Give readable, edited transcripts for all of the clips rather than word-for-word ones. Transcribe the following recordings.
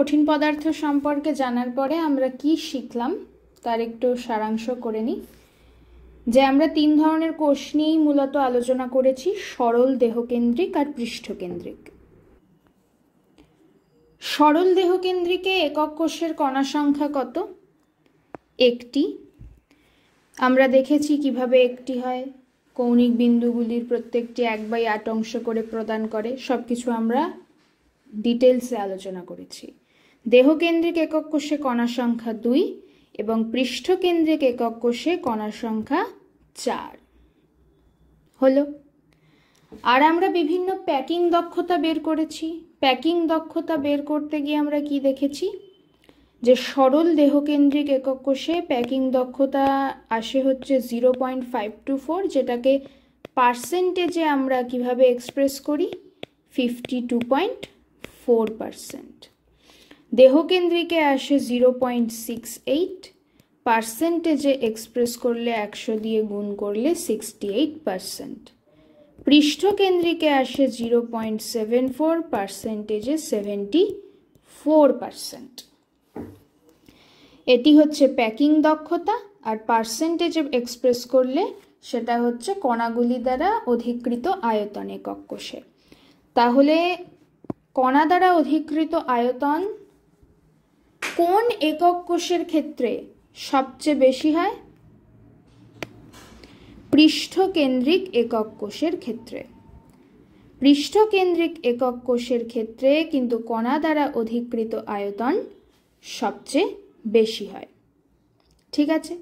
কঠিন পদার্থ সম্পর্কে জানার পরে আমরা কি শিখলাম তার একটু সারাংশ করে নিই। যে আমরা 3 ধরনের কোষ নিয়েই মূলত আলোচনা করেছি, সরল দেহকেন্দ্রিক আর পৃষ্ঠকেন্দ্রিক। সরল দেহকেন্দ্রিকে একক কোষের কণা সংখ্যা কত? একটি। আমরা দেখেছি কিভাবে একটি হয়, কৌণিক বিন্দুগুলির প্রত্যেকটি 1/8 অংশ করে প্রদান করে, সবকিছু আমরা ডিটেলসে আলোচনা করেছি। দেহকেন্দ্রিক একক কোষে কণা সংখ্যা 2 এবং পৃষ্ঠকেন্দ্রিক একক কোষে কণা সংখ্যা 4 হলো। আর আমরা বিভিন্ন প্যাকিং দক্ষতা বের করেছি। প্যাকিং দক্ষতা বের করতে গিয়ে আমরা কি দেখেছি, যে সরল দেহকেন্দ্রিক একক কোষে প্যাকিং দক্ষতা আসে হচ্ছে 0.524, যেটাকে পার্সেন্টেজে আমরা কিভাবে এক্সপ্রেস করি, 52.4%। দেহকেন্দ্রিকে আসে 0.68, পার্সেন্টেজে এক্সপ্রেস করলে 100 দিয়ে গুণ করলে 68%। পৃষ্ঠকেন্দ্রিকে আসে 0.74, পার্সেন্টেজে 74%। এটি হচ্ছে প্যাকিং দক্ষতা, আর পার্সেন্টেজে এক্সপ্রেস করলে সেটা হচ্ছে কণাগুলি দ্বারা অধিকৃত আয়তন একক কোষে। তাহলে কণা দ্বারা অধিকৃত আয়তন কোন একক কোষের ক্ষেত্রে সবচেয়ে বেশি হয়? পৃষ্ঠকেন্দ্রিক একক কোষের ক্ষেত্রে। পৃষ্ঠকেন্দ্রিক একক কোষের ক্ষেত্রে কিন্তু কণা দ্বারা অধিকৃত আয়তন সবচেয়ে বেশি হয়। ঠিক আছে,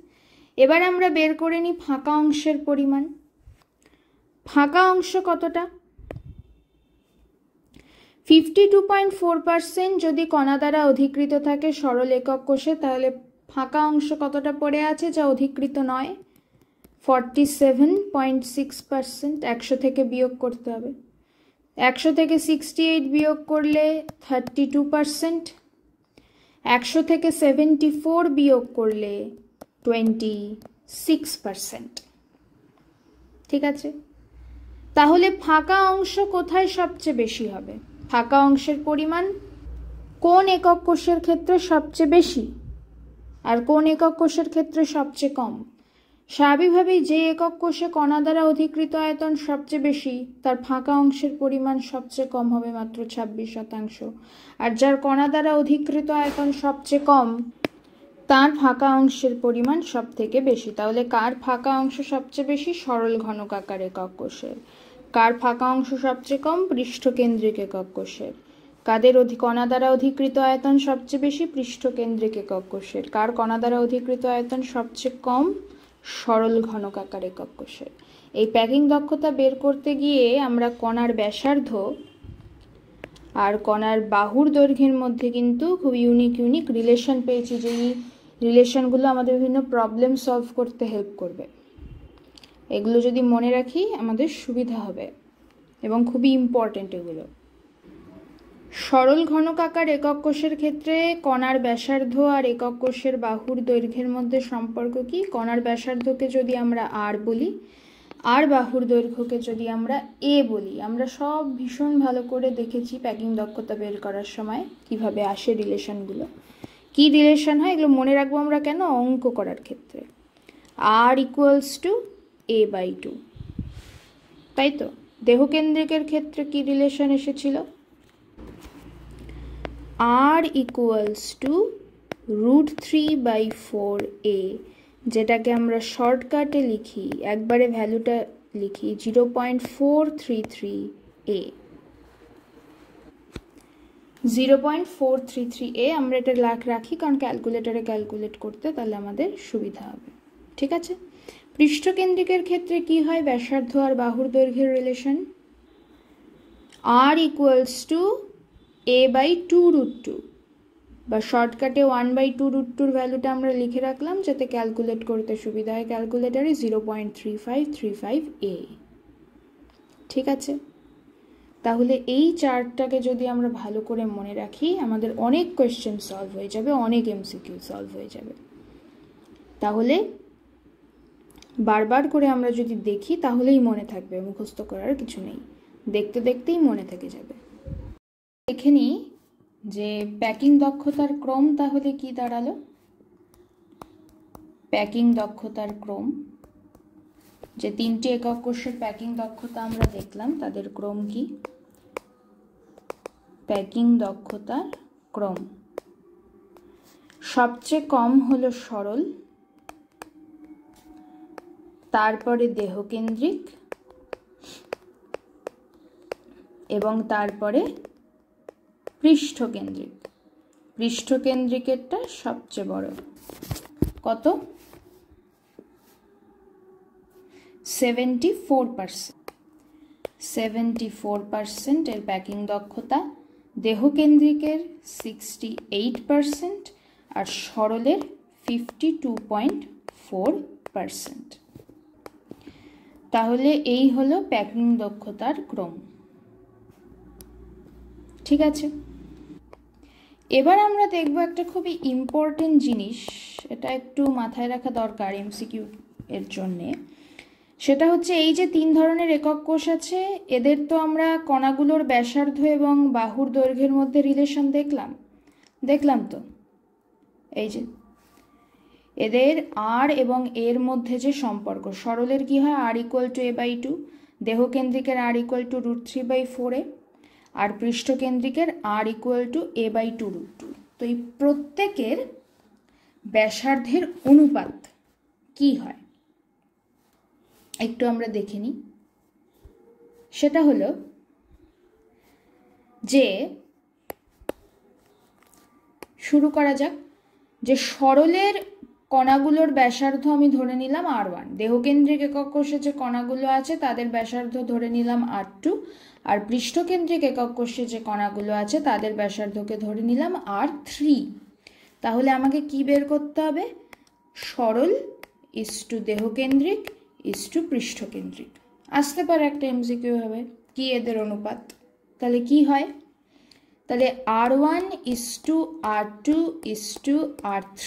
এবার আমরা বের করে নিই ফাঁকা অংশের পরিমাণ। ফাঁকা অংশ কতটা? 52.4% যদি কণা দ্বারা অধিকৃত থাকে সরল একক কোষে, তাহলে ফাঁকা অংশ কতটা পড়ে আছে যা অধিকৃত নয়? 47.6%। 100 থেকে বিয়োগ করতে হবে। 100 থেকে 68 বিয়োগ করলে 32%। 100 থেকে 74 বিয়োগ করলে 26%। ঠিক আছে, তাহলে ফাঁকা অংশ কোথায় সবচেয়ে বেশি হবে? ফাঁকা অংশের পরিমাণ কোন একক কোষের ক্ষেত্রে সবচেয়ে বেশি আর কোন একক কোষের ক্ষেত্রে সবচেয়ে কম? স্বাভাবিকভাবেই যে একক কোষে কণা দ্বারা অধিকৃত আয়তন সবচেয়ে বেশি, তার ফাঁকা অংশের পরিমাণ সবচেয়ে কম হবে, মাত্র 26%। আর যার কণা দ্বারা অধিকৃত আয়তন সবচেয়ে কম, তার ফাঁকা অংশের পরিমাণ সব থেকে বেশি। তাহলে কার ফাঁকা অংশ সবচেয়ে বেশি? সরল ঘনকাকার একক কোষের। কার ফাঁকা অংশ সবচেয়ে কম? পৃষ্ঠকেন্দ্রিক একক কোষের। কাদের কণা দ্বারা অধিকৃত আয়তন সবচেয়ে বেশি? পৃষ্ঠকেন্দ্রিক একক কোষের। কার কণা দ্বারা অধিকৃত আয়তন সবচেয়ে কম? সরল ঘনকাকার একক কোষের। এই প্যাকিং দক্ষতা বের করতে গিয়ে আমরা কণার ব্যাসার্ধ আর কণার বাহুর দৈর্ঘ্যের মধ্যে কিন্তু খুব ইউনিক রিলেশন পেয়েছি, যেই রিলেশনগুলো আমাদের বিভিন্ন প্রবলেম সলভ করতে হেল্প করবে। এগুলো যদি মনে রাখি আমাদের সুবিধা হবে এবং খুবই ইম্পর্টেন্ট এগুলো। সরল ঘনকাকার একক কোষের ক্ষেত্রে কণার ব্যাসার্ধ আর একক কোষের বাহুর দৈর্ঘ্যের মধ্যে সম্পর্ক কি? কণার ব্যাসার্ধকে যদি আমরা আর বলি, আর বাহুর দৈর্ঘ্যকে যদি আমরা এ বলি, আমরা সব ভীষণ ভালো করে দেখেছি প্যাকিং দক্ষতা বের করার সময় কিভাবে আসে রিলেশনগুলো। কি রিলেশন হয় এগুলো মনে রাখবো আমরা কেন? অঙ্ক করার ক্ষেত্রে। আর ইকুয়ালস টু a/2, তাই তো? দেহকেন্দ্রিকের ক্ষেত্রে কি রিলেশন এসেছিল? r ইকুয়ালস টু √3/4a, যেটাকে আমরা শর্টকাটে লিখি, একবারে ভ্যালুটা লিখি 0.433a। 0.433a আমরা এটা রাখি কারণ ক্যালকুলেটরে ক্যালকুলেট করতে তাহলে আমাদের সুবিধা হবে। ঠিক আছে, পৃষ্ঠকেন্দ্রিকের ক্ষেত্রে কি হয়? ব্যাসার্ধ আর বাহুর দৈর্ঘ্যের relation r equals to a/2√2, বা শর্টকাটে 1/2√2 ভ্যালুটা আমরা লিখে রাখলাম যাতে ক্যালকুলেট করতে সুবিধা হয় ক্যালকুলেটারে, 0.3535a। ঠিক আছে, তাহলে এই চার্টটাকে যদি আমরা ভালো করে মনে রাখি আমাদের অনেক কোয়েশ্চেন সলভ হয়ে যাবে, অনেক এমসিকিউ সলভ হয়ে যাবে। তাহলে বারবার করে আমরা যদি দেখি তাহলেই মনে থাকবে, মুখস্থ করার কিছু নেই, দেখতে দেখতেই মনে থেকে যাবে। দেখে নিই যে প্যাকিং দক্ষতার ক্রম তাহলে কি দাঁড়ালো? প্যাকিং দক্ষতার ক্রম, যে তিনটি একক কোষের প্যাকিং দক্ষতা আমরা দেখলাম তাদের ক্রম কি? প্যাকিং দক্ষতার ক্রম সবচেয়ে কম হলো সরল, তারপরে দেহকেন্দ্রিক এবং তারপরে পৃষ্ঠকেন্দ্রিক। পৃষ্ঠকেন্দ্রিকেরটা সবচেয়ে বড়। কত? 74%। 74% এর প্যাকিং দক্ষতা, দেহকেন্দ্রিকের 68% আর সরলের 52.4%। তাহলে এই হলো প্যাকিং দক্ষতার ক্রম। ঠিক আছে, এবার আমরা দেখব একটা খুবই ইম্পর্টেন্ট জিনিস, এটা একটু মাথায় রাখা দরকার এমসিকিউ এর জন্যে। সেটা হচ্ছে এই যে তিন ধরনের একক কোষ আছে, এদের তো আমরা কণাগুলোর ব্যাসার্ধ এবং বাহুর দৈর্ঘ্যের মধ্যে রিলেশন দেখলাম তো। এই যে এদের আর এবং এর মধ্যে যে সম্পর্ক, সরলের কি হয় r=a/2, দেহকেন্দ্রিকের r=√3/4a, আর পৃষ্ঠকেন্দ্রিকের r=a/2√2। তো এই প্রত্যেকের ব্যাসার্ধের অনুপাত কি হয় একটু আমরা দেখে নিই। সেটা হলো যে, শুরু করা যাক, যে সরলের কণাগুলোর ব্যাসার্ধ আমি ধরে নিলাম r1, দেহকেন্দ্রিক একক কোষে যে কণাগুলো আছে তাদের ব্যাসার্ধ ধরে নিলাম r2, আর পৃষ্ঠকেন্দ্রিক একক কোষে যে কণাগুলো আছে তাদের ব্যাসার্ধকে ধরে নিলাম r3। তাহলে আমাকে কি বের করতে হবে? সরল ইস্টু দেহকেন্দ্রিক ইস্টু পৃষ্ঠকেন্দ্রিক। আসতে পারে একটা এমসিকিউ হবে কি এদের অনুপাত, তাহলে কি হয়? তাহলে r1:r2:r3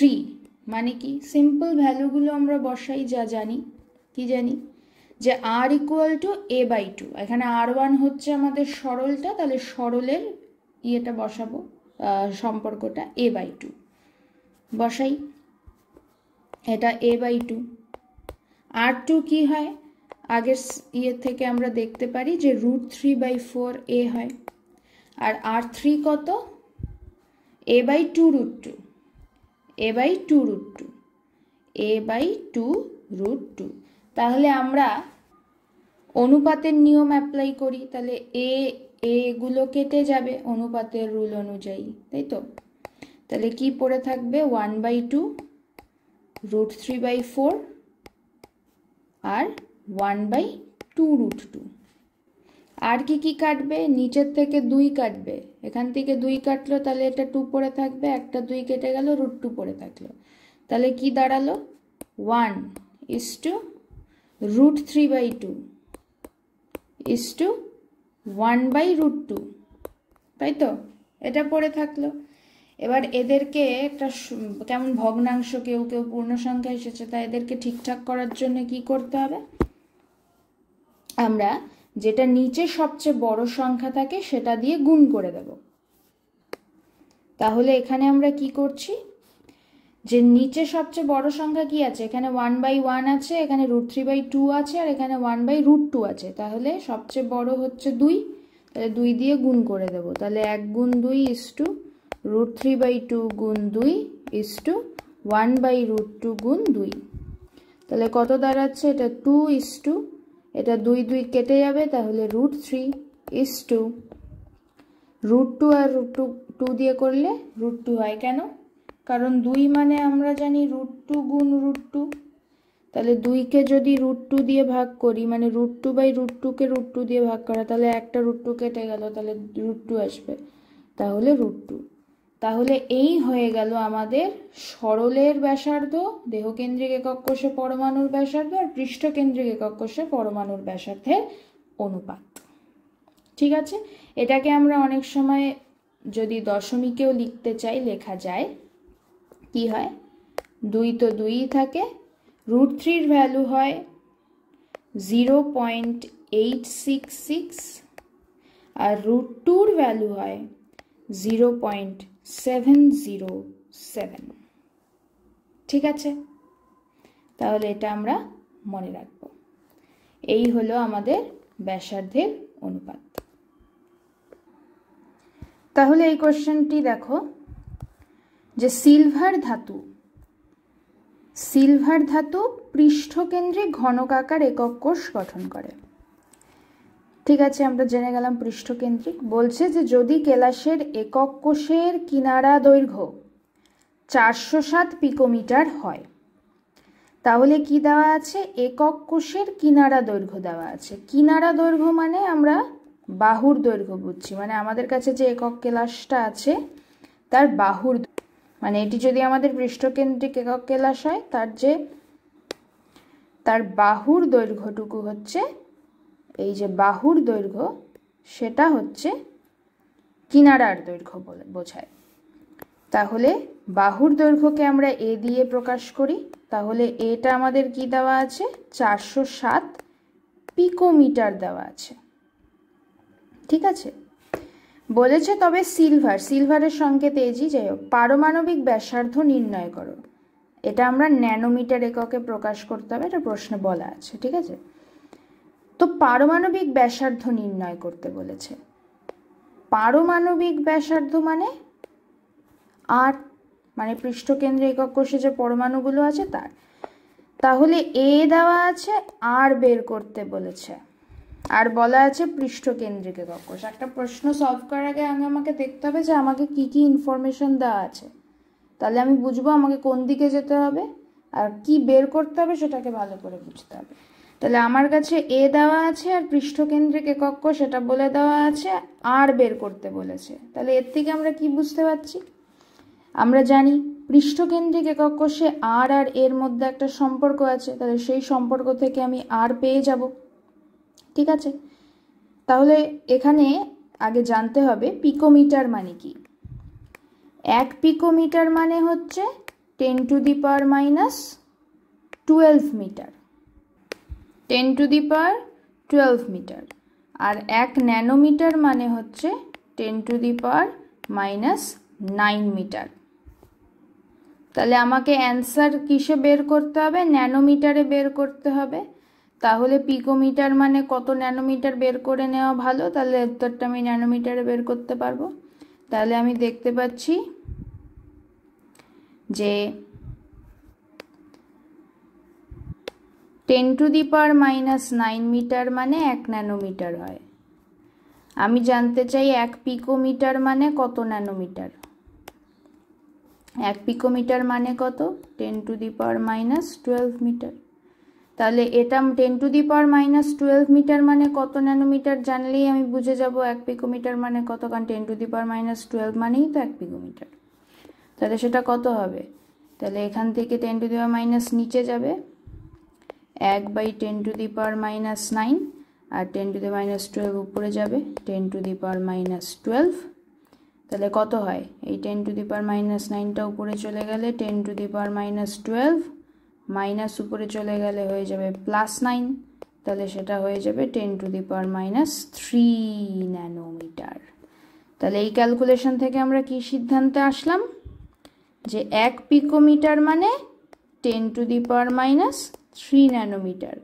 মানে কি? সিম্পল ভ্যালুগুলো আমরা বসাই, যা জানি। কি জানি? যে r=a/2, এখানে r1 হচ্ছে আমাদের সরলটা, তাহলে সরলের ইয়েটা বসাবো, সম্পর্কটা a/2 বসাই, এটা a/2। r2 কি হয়? আগের ইয়ে থেকে আমরা দেখতে পারি যে √3/4a হয়। আর r3 কত? a/2√2, a/2√2, a/2√2। তাহলে আমরা অনুপাতের নিয়ম অ্যাপ্লাই করি, তাহলে এগুলো কেটে যাবে অনুপাতের রুল অনুযায়ী, তাই তো? তাহলে কি পড়ে থাকবে? 1/2 √3/4 আর 1/2√2। আর কি কাটবে? নিচের থেকে 2 কাটবে, এখান থেকে 2 কাটলো, তাহলে এটা 2 পড়ে থাকবে, একটা 2 কেটে গেল, √2 পড়ে থাকলো। তাহলে কি দাঁড়ালো? 1:√3/2 ইস্টু 1/√2, তাই তো? এটা পড়ে থাকলো। এবার এদেরকে একটা কেমন ভগ্নাংশ, কেউ পূর্ণ সংখ্যা এসেছে, তাই এদেরকে ঠিকঠাক করার জন্য কি করতে হবে? আমরা যেটা নিচে সবচেয়ে বড় সংখ্যা থাকে সেটা দিয়ে গুণ করে দেব। তাহলে এখানে আমরা কি করছি? যে নিচে সবচেয়ে বড় সংখ্যা কি আছে? এখানে 1/1 আছে, এখানে √3/2 আছে, আর এখানে 1/√2 আছে। তাহলে সবচেয়ে বড় হচ্ছে 2, তাহলে 2 দিয়ে গুণ করে দেব। তাহলে 1 গুণ 2 ইস্টু √3/2 গুণ 2 ইস্টু 1/√2 গুণ 2। তাহলে কত দাঁড়াচ্ছে? এটা 2 ইস্টু, এটা 2 2 কেটে যাবে, তাহলে √3 ইস্টু √2, আর √2 দিয়ে করলে √2 হয়। কেন? কারণ 2 মানে আমরা জানি √2 গুণ √2। তাহলে 2কে যদি √2 দিয়ে ভাগ করি, মানে √2/√2কে √2 দিয়ে ভাগ করা, তাহলে একটা √2 কেটে গেল, তাহলে √2 আসবে, তাহলে √2। তাহলে এই হয়ে গেল আমাদের সরলের ব্যাসার্ধ, দেহকেন্দ্রিক একক কোষে পরমাণুর ব্যাসার্ধ, আর পৃষ্ঠকেন্দ্রিক একক কোষে পরমাণুর ব্যাসার্ধের অনুপাত। ঠিক আছে, এটাকে আমরা অনেক সময় যদি দশমিকেও লিখতে চাই, লেখা যায়। কি হয়? 2 তো 2ই থাকে, √3 ভ্যালু হয় 0.866, আর √2 ভ্যালু হয় 0.707। ঠিক আছে, তাহলে এটা আমরা মনে রাখব। এই হলো আমাদের ব্যাসার্ধের অনুপাত। তাহলে এই কোশ্চেনটি দেখো যে সিলভার ধাতু পৃষ্ঠকেন্দ্রিক ঘনকাকার একক কোষ গঠন করে। ঠিক আছে, আমরা জেনে গেলাম পৃষ্ঠকেন্দ্রিক। বলছে যে যদি কেলাসের একক কোষের কিনারা দৈর্ঘ্য 407 পিকোমিটার হয়, তাহলে কি দেওয়া আছে? একক কোষের কিনারা দৈর্ঘ্য দেওয়া আছে। কিনারা দৈর্ঘ্য মানে আমরা বাহুর দৈর্ঘ্য বুঝছি, মানে আমাদের কাছে যে একক কেলাসটা আছে তার বাহুর, মানে এটি যদি আমাদের পৃষ্ঠকেন্দ্রিক একক কেলাস হয় তার বাহুর দৈর্ঘ্যটুকু হচ্ছে, এই যে বাহুর দৈর্ঘ্য সেটা হচ্ছে কিনারার দৈর্ঘ্য বোঝায়। তাহলে বাহুর দৈর্ঘ্যকে আমরা এ দিয়ে প্রকাশ করি। তাহলে এটা আমাদের কি দেওয়া আছে? 407 পিকোমিটার দেওয়া আছে। ঠিক আছে, বলেছে তবে সিলভারের সংকেত এজি, যাই হোক, পারমাণবিক ব্যাসার্ধ নির্ণয় করো। এটা আমরা ন্যানোমিটার এককে প্রকাশ করতে হবে, এটা প্রশ্নে বলা আছে। ঠিক আছে, তো পারমাণবিক ব্যাসার্ধ নির্ণয় করতে বলেছে। পারমাণবিক ব্যাসার্ধ মানে আর, মানে পৃষ্ঠকেন্দ্রে একক কোষে যে পরমাণুগুলো আছে তার। তাহলে এ দেওয়া আছে, আর বের করতে বলেছে, আর বলা আছে পৃষ্ঠকেন্দ্রিক একক কোষ। একটা প্রশ্ন সলভ করার আগে আমাকে দেখতে হবে যে আমাকে কি কি ইনফরমেশন দেওয়া আছে, তাহলে আমি বুঝবো আমাকে কোন দিকে যেতে হবে আর কি বের করতে হবে, সেটাকে ভালো করে বুঝতে হবে। তাহলে আমার কাছে এ দেওয়া আছে আর পৃষ্ঠকেন্দ্রিক একক কোষ এটা বলে দেওয়া আছে, আর বের করতে বলেছে। তাহলে এর থেকে আমরা কি বুঝতে পারছি? আমরা জানি পৃষ্ঠকেন্দ্রিক একক কোষে আর এর মধ্যে একটা সম্পর্ক আছে, তাহলে সেই সম্পর্ক থেকে আমি আর পেয়ে যাব। ঠিক আছে, তাহলে এখানে আগে জানতে হবে পিকোমিটার মানে কি। 1 পিকোমিটার মানে হচ্ছে 10⁻⁻12 মিটার, 10⁻12 মিটার। আর 1 ন্যানোমিটার মানে হচ্ছে 10⁻⁹ মিটার। তাহলে আমাকে অ্যান্সার কিসে বের করতে হবে? ন্যানোমিটারে বের করতে হবে। তাহলে পিকোমিটার মানে কত ন্যানোমিটার বের করে নেওয়া ভালো, তাহলে উত্তরটা আমি ন্যানোমিটারে বের করতে পারবো। তাহলে আমি দেখতে পাচ্ছি যে 10⁻⁹ মিটার মানে 1 ন্যানোমিটার হয়। আমি জানতে চাই 1 পিকোমিটার মানে কত ন্যানোমিটার। 1 পিকোমিটার মানে কত? 10⁻⁻12 মিটার। তাহলে এটা 10⁻⁻12 মিটার মানে কত ন্যানোমিটার জানলেই আমি বুঝে যাব 1 পিকোমিটার মানে কত, কারণ 10⁻⁻12 মানেই তো 1 পিকোমিটার। তাহলে সেটা কত হবে? তাহলে এখান থেকে 10⁻⁻, নিচে যাবে 1/10⁻⁹, আর 10⁻12 উপরে যাবে 10⁻12। তাহলে কত হয়? এই 10⁻⁹টা উপরে চলে গেলে 10⁻12 মাইনাস উপরে চলে গেলে হয়ে যাবে +9, তাহলে সেটা হয়ে যাবে 10⁻³ ন্যানোমিটার। তাহলে এই ক্যালকুলেশন থেকে আমরা কি সিদ্ধান্তে আসলাম? যে 1 পিকোমিটার মানে 10⁻³ ন্যানোমিটার।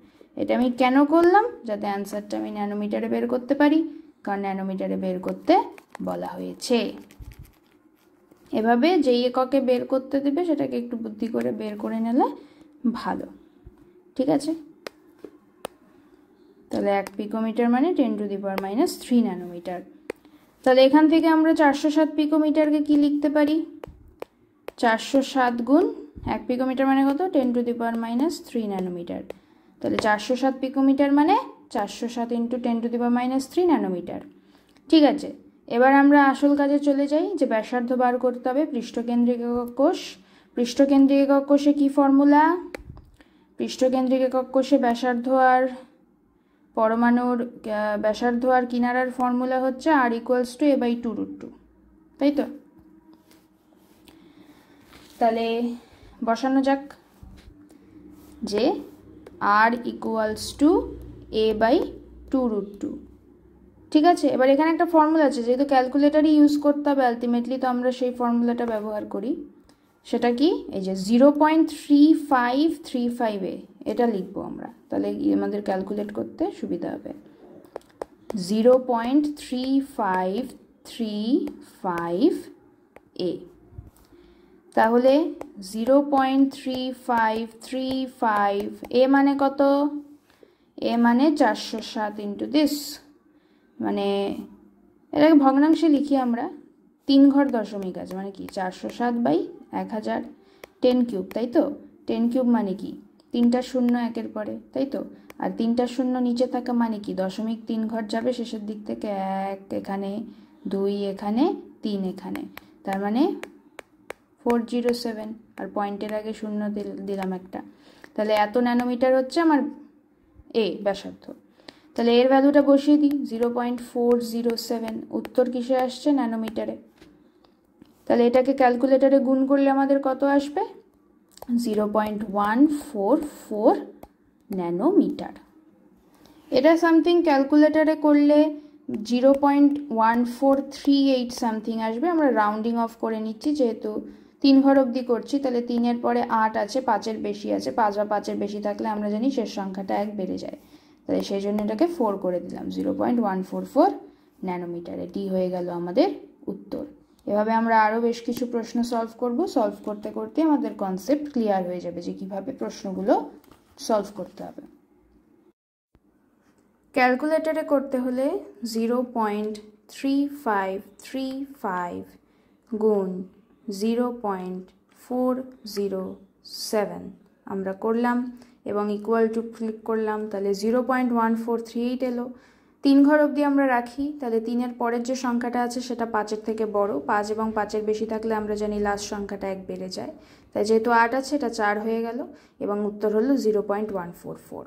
এটা আমি কেন করলাম? যাতে অ্যান্সারটা আমি ন্যানোমিটারে বের করতে পারি, কারণ ন্যানোমিটারে বের করতে বলা হয়েছে। এভাবে যেই এককে বের করতে দেবে সেটাকে একটু বুদ্ধি করে বের করে নিলে ভালো। ঠিক আছে, তাহলে 1 পিকোমিটার মানে 10⁻³ ন্যানোমিটার। তাহলে এখান থেকে আমরা 407 পিকোমিটারকে কি লিখতে পারি? 407 গুণ 1 পিকোমিটার মানে কত? 10⁻³ ন্যানোমিটার। তাহলে 407 পিকোমিটার মানে 407 × 10⁻³ ন্যানোমিটার। ঠিক আছে, এবার আমরা আসল কাজে চলে যাই, যে ব্যাসার্ধ বার করতে হবে পৃষ্ঠকেন্দ্রিক একক কোষ। পৃষ্ঠকেন্দ্রিক একক কোষে কি ফর্মুলা? পৃষ্ঠকেন্দ্রিক একক কোষে ব্যাসার্ধ আর পরমাণুর ব্যাসার্ধ আর কিনারার ফর্মুলা হচ্ছে r = a/2√2, তাই তো? তাহলে বসানো যাক যে r = a/2√2। ঠিক আছে, এবার এখানে একটা ফর্মুলা আছে, যেহেতু ক্যালকুলেটারই ইউজ করতে হবে আলটিমেটলি, তো আমরা সেই ফর্মুলাটা ব্যবহার করি। সেটা কি, এই যে 0.3535 এটা লিখবো আমরা, তাহলে আমাদের ক্যালকুলেট করতে সুবিধা হবে। 0.3535 তাহলে 0.3535 মানে কত, মানে 407 ইন্টু দিস, মানে এটাকে ভগ্নাংশে লিখি আমরা, 3 ঘর দশমিক আছে, মানে কি 407/1000, 10 কিউব, তাই তো। 10 কিউব মানে কি 3টা শূন্য একের পরে, তাই তো। আর 3টা শূন্য নিচে থাকা মানে কি 0.3 ঘর যাবে শেষের দিক থেকে, 1 এখানে, 2 এখানে, 3 এখানে, তার মানে 407, আর পয়েন্টের আগে শূন্য দিলাম একটা, তাহলে এত ন্যানোমিটার হচ্ছে আমার ব্যাসার্ধ। তাহলে এর ভ্যালুটা বসিয়ে দিই 0.407, উত্তর কিসে আসছে, ন্যানোমিটারে। তাহলে এটাকে ক্যালকুলেটারে গুণ করলে আমাদের কত আসবে, 0.144 ন্যানোমিটার। এটা সামথিং ক্যালকুলেটারে করলে 0.1438 সামথিং আসবে। আমরা রাউন্ডিং অফ করে নিচ্ছি, যেহেতু 3 ঘর অবধি করছি, তাহলে 3-এর পরে 8 আছে, 5-এর বেশি আছে, 5 বা 5-এর বেশি থাকলে আমরা জানি শেষ সংখ্যাটা 1 বেড়ে যায়, তাহলে সেই জন্য এটাকে 4 করে দিলাম, 0.144 ন্যানোমিটার। এটি হয়ে গেল আমাদের উত্তর। এভাবে আমরা আরও বেশ কিছু প্রশ্ন সলভ করব। সলভ করতে করতে আমাদের কনসেপ্ট ক্লিয়ার হয়ে যাবে যে কিভাবে প্রশ্নগুলো সলভ করতে হবে। ক্যালকুলেটরে করতে হলে 0.3535 গুণ 0.407 আমরা করলাম এবং ইকুয়াল টু ক্লিক করলাম, তাহলে 0.1438 এলো। 3 ঘর অবধি আমরা রাখি, তাহলে 3-এর পরের যে সংখ্যাটা আছে সেটা 5-এর থেকে বড়, 5 এবং 5-এর বেশি থাকলে আমরা জানি লাস্ট সংখ্যাটা 1 বেড়ে যায়, তাই যেহেতু 8 আছে এটা 4 হয়ে গেল এবং উত্তর হলো 0.144।